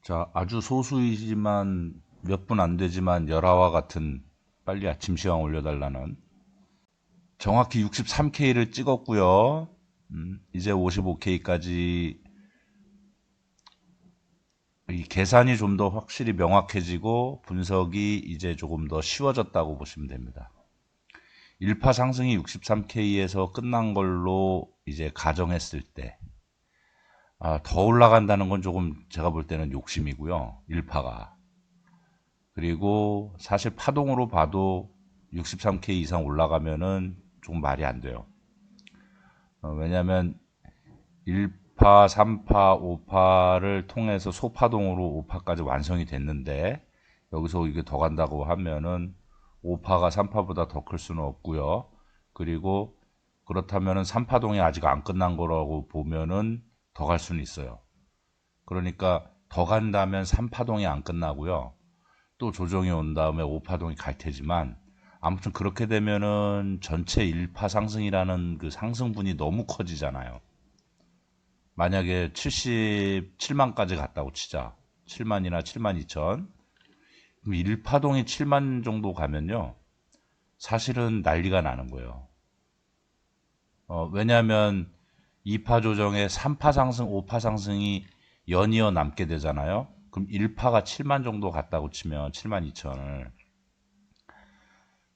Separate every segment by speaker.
Speaker 1: 자, 아주 소수이지만 몇 분 안 되지만 열화와 같은 빨리 아침 시황 올려달라는 정확히 63K를 찍었고요. 이제 55K까지 이 계산이 좀 더 확실히 명확해지고 분석이 이제 조금 더 쉬워졌다고 보시면 됩니다. 1파 상승이 63K에서 끝난 걸로 이제 가정했을 때 더 올라간다는 건 조금 제가 볼 때는 욕심이고요. 1파가. 그리고 사실 파동으로 봐도 63K 이상 올라가면은 조금 말이 안 돼요. 왜냐하면 1파, 3파, 5파를 통해서 소파동으로 5파까지 완성이 됐는데 여기서 이게 더 간다고 하면은 5파가 3파보다 더 클 수는 없고요. 그리고 그렇다면은 3파동이 아직 안 끝난 거라고 보면은 더 갈 수는 있어요. 그러니까 더 간다면 3파동이 안 끝나고요. 또 조정이 온 다음에 5파동이 갈 테지만 아무튼 그렇게 되면은 전체 1파 상승이라는 그 상승분이 너무 커지잖아요. 만약에 77만까지 갔다고 치자. 7만이나 7만 2천. 그럼 1파동이 7만 정도 가면요. 사실은 난리가 나는 거예요. 왜냐하면 2파 조정에 3파 상승, 5파 상승이 연이어 남게 되잖아요. 그럼 1파가 7만 정도 갔다고 치면 7만 2천을.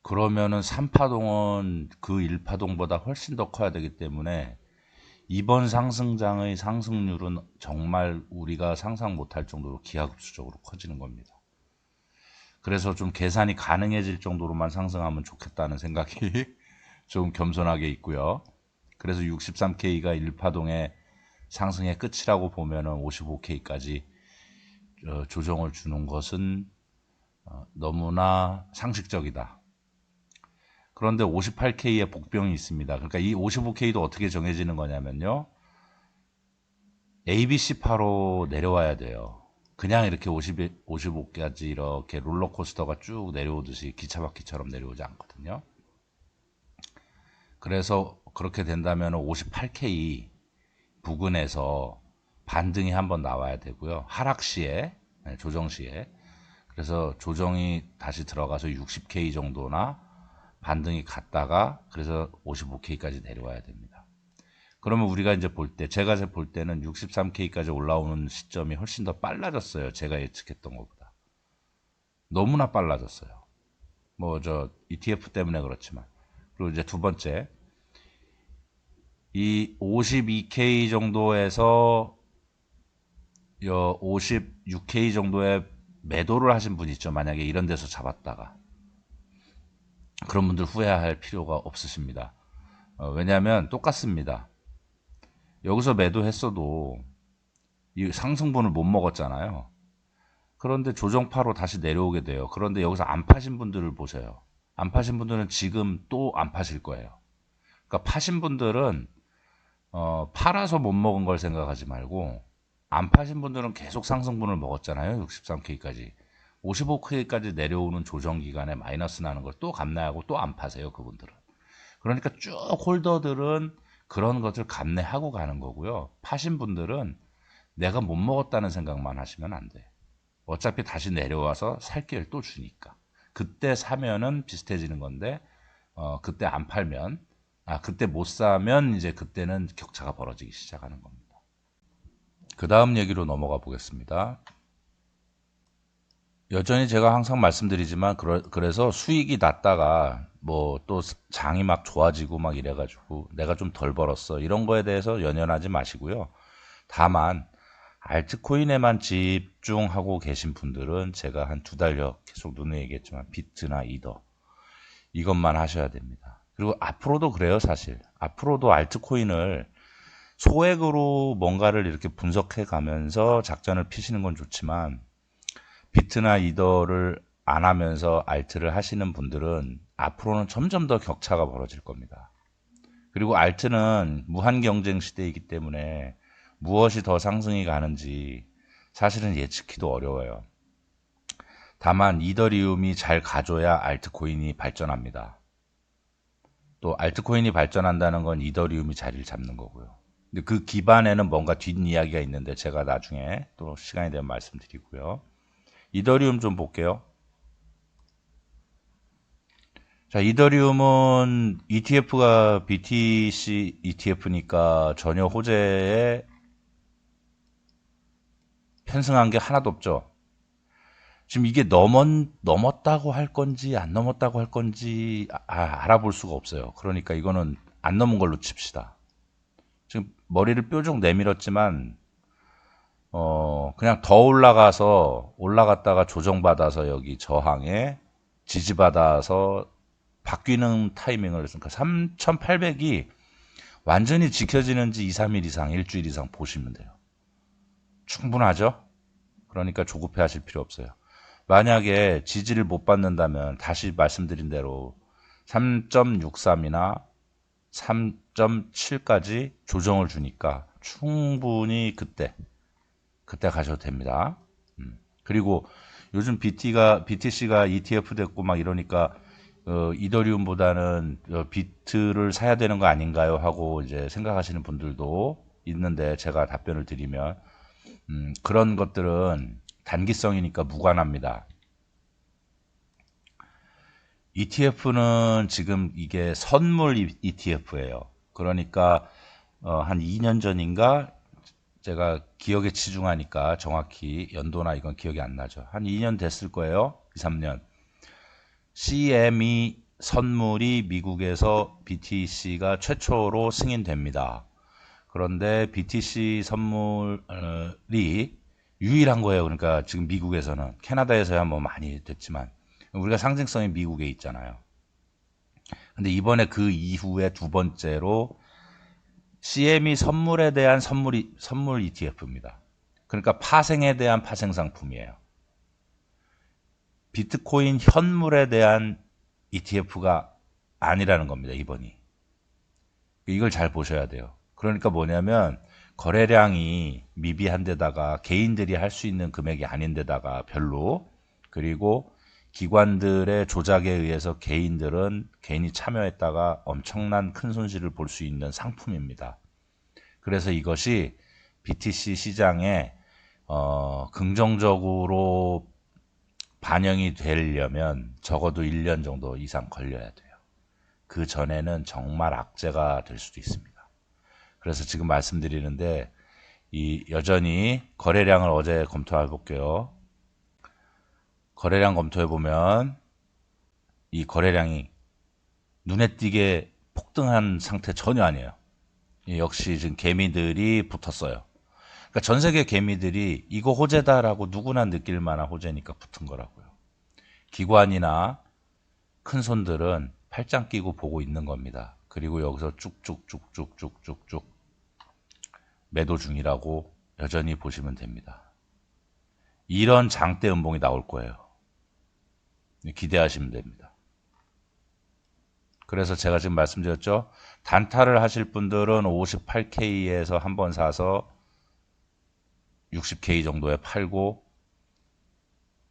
Speaker 1: 그러면은 3파동은 그 1파동보다 훨씬 더 커야 되기 때문에 이번 상승장의 상승률은 정말 우리가 상상 못할 정도로 기하급수적으로 커지는 겁니다. 그래서 좀 계산이 가능해질 정도로만 상승하면 좋겠다는 생각이 좀 겸손하게 있고요. 그래서 63K가 1파동의 상승의 끝이라고 보면은 55K까지 조정을 주는 것은 너무나 상식적이다. 그런데 58K의 복병이 있습니다. 그러니까 이 55K도 어떻게 정해지는 거냐면요. ABC파로 내려와야 돼요. 그냥 이렇게 55까지 이렇게 롤러코스터가 쭉 내려오듯이 기차바퀴처럼 내려오지 않거든요. 그래서 그렇게 된다면 58K 부근에서 반등이 한번 나와야 되고요. 하락 시에, 조정 시에. 그래서 조정이 다시 들어가서 60K 정도나 반등이 갔다가 그래서 55K까지 내려와야 됩니다. 그러면 우리가 이제 볼 때, 제가 볼 때는 63K까지 올라오는 시점이 훨씬 더 빨라졌어요. 제가 예측했던 것보다. 너무나 빨라졌어요. 뭐, ETF 때문에 그렇지만. 그리고 이제 두 번째, 이 52K 정도에서 56K 정도의 매도를 하신 분 있죠. 만약에 이런 데서 잡았다가. 그런 분들 후회할 필요가 없으십니다. 왜냐하면 똑같습니다. 여기서 매도했어도 이 상승분을 못 먹었잖아요. 그런데 조정파로 다시 내려오게 돼요. 그런데 여기서 안 파신 분들을 보세요. 안 파신 분들은 지금 또 안 파실 거예요. 그러니까 파신 분들은 팔아서 못 먹은 걸 생각하지 말고 안 파신 분들은 계속 상승분을 먹었잖아요. 63K까지. 55K까지 내려오는 조정 기간에 마이너스 나는 걸 또 감내하고 또 안 파세요. 그분들은. 그러니까 쭉 홀더들은 그런 것을 감내하고 가는 거고요. 파신 분들은 내가 못 먹었다는 생각만 하시면 안 돼. 어차피 다시 내려와서 살 기회를 또 주니까. 그때 사면은 비슷해지는 건데, 그때 안 팔면, 그때 못 사면 이제 그때는 격차가 벌어지기 시작하는 겁니다. 그 다음 얘기로 넘어가 보겠습니다. 여전히 제가 항상 말씀드리지만, 그래서 수익이 났다가, 뭐 또 장이 막 좋아지고 막 이래가지고 내가 좀 덜 벌었어. 이런 거에 대해서 연연하지 마시고요. 다만, 알트코인에만 집중하고 계신 분들은 제가 한 두 달여 계속 눈에 얘기했지만 비트나 이더 이것만 하셔야 됩니다. 그리고 앞으로도 그래요, 사실. 앞으로도 알트코인을 소액으로 뭔가를 이렇게 분석해 가면서 작전을 피시는 건 좋지만 비트나 이더를 안 하면서 알트를 하시는 분들은 앞으로는 점점 더 격차가 벌어질 겁니다. 그리고 알트는 무한 경쟁 시대이기 때문에 무엇이 더 상승이 가는지 사실은 예측하기도 어려워요. 다만 이더리움이 잘 가줘야 알트코인이 발전합니다. 또 알트코인이 발전한다는 건 이더리움이 자리를 잡는 거고요. 근데 그 기반에는 뭔가 뒷이야기가 있는데 제가 나중에 또 시간이 되면 말씀드리고요. 이더리움 좀 볼게요. 자, 이더리움은 ETF가 BTC ETF니까 전혀 호재에 편승한 게 하나도 없죠. 지금 이게 넘었다고 할 건지 안 넘었다고 할 건지 알아볼 수가 없어요. 그러니까 이거는 안 넘은 걸로 칩시다. 지금 머리를 뾰족 내밀었지만 그냥 더 올라갔다가 조정받아서 여기 저항에 지지받아서 바뀌는 타이밍을 했으니까 3,800이 완전히 지켜지는지 2, 3일 이상, 일주일 이상 보시면 돼요. 충분하죠? 그러니까 조급해 하실 필요 없어요. 만약에 지지를 못 받는다면 다시 말씀드린 대로 3.63이나 3.7까지 조정을 주니까 충분히 그때 가셔도 됩니다. 그리고 요즘 BTC가 ETF 됐고 막 이러니까 이더리움보다는 비트를 사야 되는 거 아닌가요? 하고 이제 생각하시는 분들도 있는데 제가 답변을 드리면 그런 것들은 단기성이니까 무관합니다. ETF는 지금 이게 선물 ETF예요. 그러니까 한 2년 전인가 제가 기억에 치중하니까 정확히 연도나 이건 기억이 안 나죠. 한 2년 됐을 거예요. 2, 3년. CME 선물이 미국에서 BTC가 최초로 승인됩니다. 그런데 BTC 선물이 유일한 거예요. 그러니까 지금 미국에서는 캐나다에서야 뭐 많이 됐지만 우리가 상징성이 미국에 있잖아요. 근데 이번에 그 이후에 두 번째로 CME 선물에 대한 선물 ETF입니다. 그러니까 파생에 대한 파생 상품이에요. 비트코인 현물에 대한 ETF가 아니라는 겁니다. 이번이. 이걸 잘 보셔야 돼요. 그러니까 뭐냐면 거래량이 미비한 데다가 개인들이 할 수 있는 금액이 아닌 데다가 별로, 그리고 기관들의 조작에 의해서 개인이 참여했다가 엄청난 큰 손실을 볼 수 있는 상품입니다. 그래서 이것이 BTC 시장에 긍정적으로 반영이 되려면 적어도 1년 정도 이상 걸려야 돼요. 그 전에는 정말 악재가 될 수도 있습니다. 그래서 지금 말씀드리는데 여전히 거래량을 어제 검토해 볼게요. 거래량 검토해 보면 이 거래량이 눈에 띄게 폭등한 상태 전혀 아니에요. 역시 지금 개미들이 붙었어요. 그러니까 전 세계 개미들이 이거 호재다라고 누구나 느낄 만한 호재니까 붙은 거라고요. 기관이나 큰 손들은 팔짱 끼고 보고 있는 겁니다. 그리고 여기서 쭉쭉쭉쭉쭉쭉쭉 매도 중이라고 여전히 보시면 됩니다. 이런 장대 음봉이 나올 거예요. 기대하시면 됩니다. 그래서 제가 지금 말씀드렸죠. 단타를 하실 분들은 58K에서 한번 사서 60K 정도에 팔고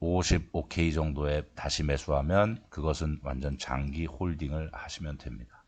Speaker 1: 55K 정도에 다시 매수하면 그것은 완전 장기 홀딩을 하시면 됩니다.